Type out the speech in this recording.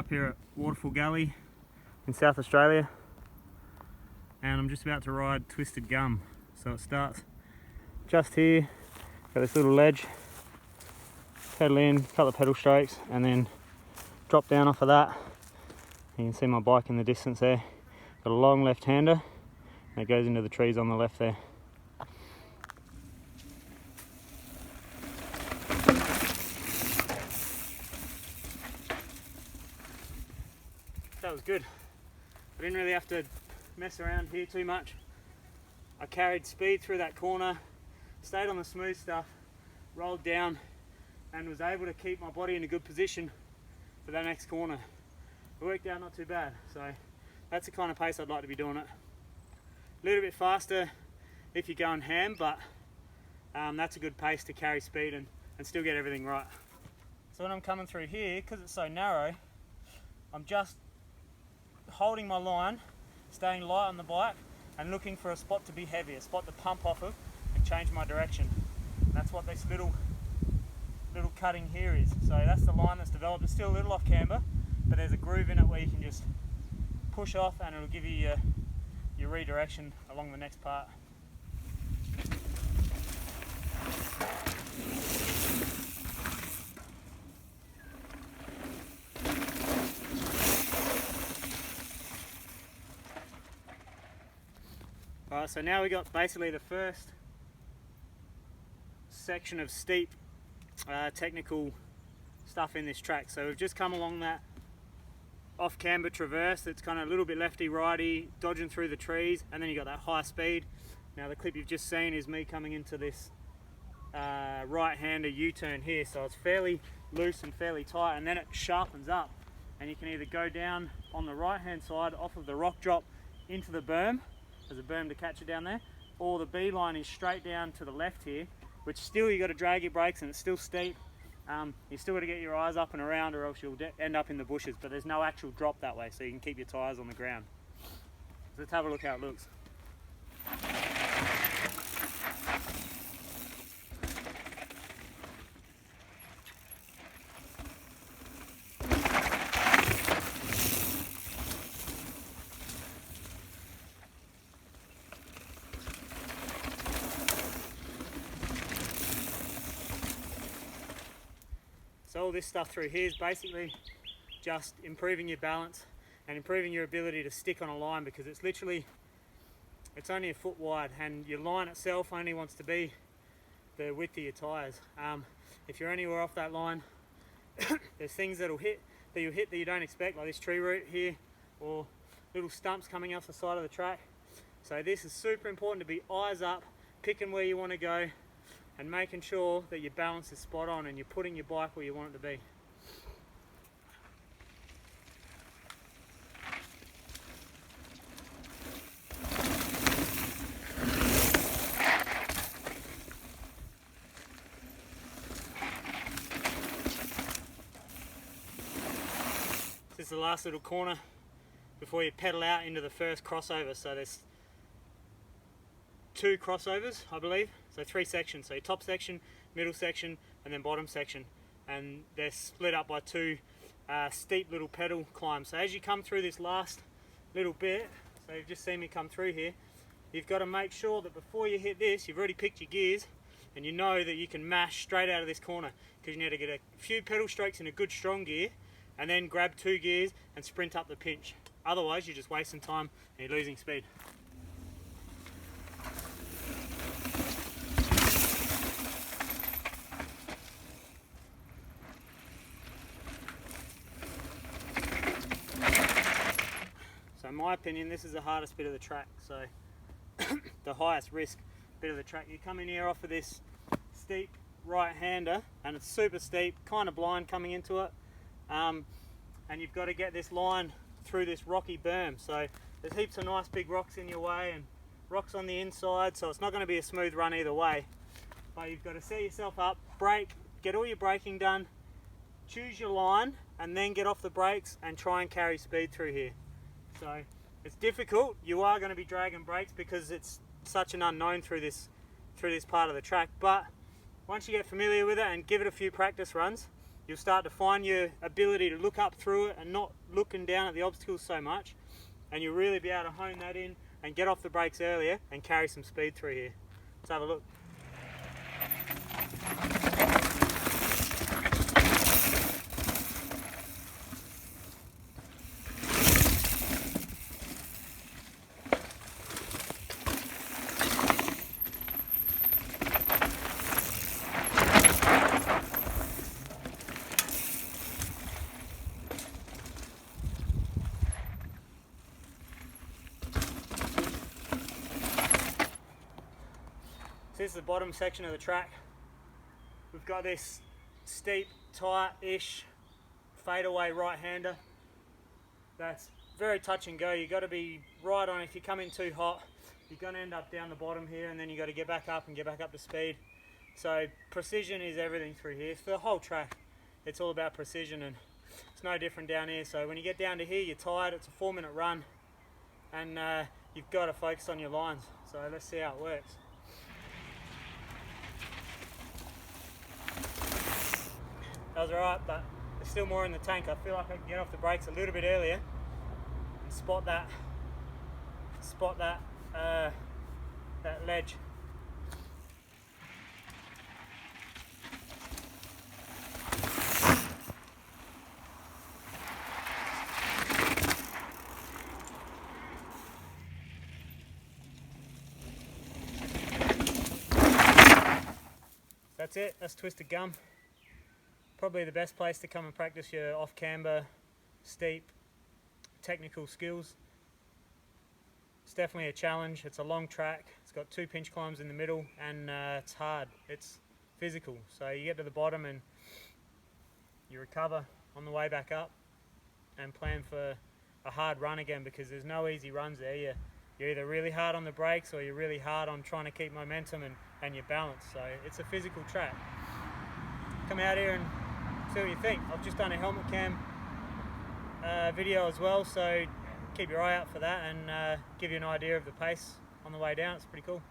up here at Waterfall Gully in South Australia, and I'm just about to ride Twisted Gum. So it starts just here, got this little ledge, pedal in, couple of pedal strokes, and then drop down off of that. You can see my bike in the distance there. Got a long left-hander, and it goes into the trees on the left there. That was good. I didn't really have to mess around here too much. I carried speed through that corner, stayed on the smooth stuff, rolled down, and was able to keep my body in a good position for that next corner. It worked out not too bad, so that's the kind of pace I'd like to be doing it. A little bit faster if you're going ham, but that's a good pace to carry speed and still get everything right. So when I'm coming through here, because it's so narrow, I'm just holding my line, staying light on the bike, and looking for a spot to be heavy, a spot to pump off of and change my direction. And that's what this little cutting here is. So that's the line that's developed. It's still a little off camber, but there's a groove in it where you can just push off and it'll give you your redirection along the next part. Alright, so now we got basically the first section of steep technical stuff in this track. So we've just come along that off camber traverse that's kind of a little bit lefty righty, dodging through the trees, and then you got that high speed. Now the clip you've just seen is me coming into this right-hander U-turn here, so it's fairly loose and fairly tight, and then it sharpens up, and you can either go down on the right-hand side off of the rock drop into the berm. There's a berm to catch it down there, or the B line is straight down to the left here, which still you got to drag your brakes and it's still steep. You still got to get your eyes up and around, or else you'll end up in the bushes, but there's no actual drop that way, so you can keep your tyres on the ground. So let's have a look how it looks. So all this stuff through here is basically just improving your balance and improving your ability to stick on a line, because it's only a foot wide, and your line itself only wants to be the width of your tyres. If you're anywhere off that line, there's things you'll hit that you don't expect, like this tree root here, or little stumps coming off the side of the track. So this is super important, to be eyes up, picking where you want to go, and making sure that your balance is spot on and you're putting your bike where you want it to be. This is the last little corner before you pedal out into the first crossover. So there's 2 crossovers, I believe, so 3 sections. So your top section, middle section, and then bottom section, and they're split up by 2 steep little pedal climbs. So as you come through this last little bit, so you've just seen me come through here, you've got to make sure that before you hit this, you've already picked your gears, and you know that you can mash straight out of this corner, because you need to get a few pedal strokes in a good strong gear, and then grab 2 gears and sprint up the pinch. Otherwise you're just wasting time and you're losing speed. So in my opinion, this is the hardest bit of the track, so the highest risk bit of the track. You come in here off of this steep right-hander, and it's super steep, kind of blind coming into it, and you've got to get this line through this rocky berm. So there's heaps of nice big rocks in your way and rocks on the inside, so it's not going to be a smooth run either way. But you've got to set yourself up, brake, get all your braking done, choose your line, and then get off the brakes and try and carry speed through here. So it's difficult. You are going to be dragging brakes because it's such an unknown through this part of the track, but once you get familiar with it and give it a few practice runs, you'll start to find your ability to look up through it and not looking down at the obstacles so much, and you'll really be able to hone that in and get off the brakes earlier and carry some speed through here. Let's have a look. So this is the bottom section of the track. We've got this steep, tight-ish fadeaway right-hander. That's very touch and go. You've got to be right on. If you come in too hot, you're going to end up down the bottom here, and then you've got to get back up and get back up to speed. So precision is everything through here. For the whole track, it's all about precision, and it's no different down here. So when you get down to here, you're tired. It's a 4-minute run, and you've got to focus on your lines. So let's see how it works. That was alright, but there's still more in the tank. I feel like I can get off the brakes a little bit earlier and spot that ledge. That's it, that's twisted gum. Probably the best place to come and practice your off-camber, steep, technical skills. It's definitely a challenge. It's a long track. It's got 2 pinch climbs in the middle, and it's hard. It's physical. So you get to the bottom and you recover on the way back up and plan for a hard run again, because there's no easy runs there. You're either really hard on the brakes or you're really hard on trying to keep momentum and your balance. So it's a physical track. Come out here and see what you think. I've just done a helmet cam video as well, so keep your eye out for that, and give you an idea of the pace on the way down. It's pretty cool.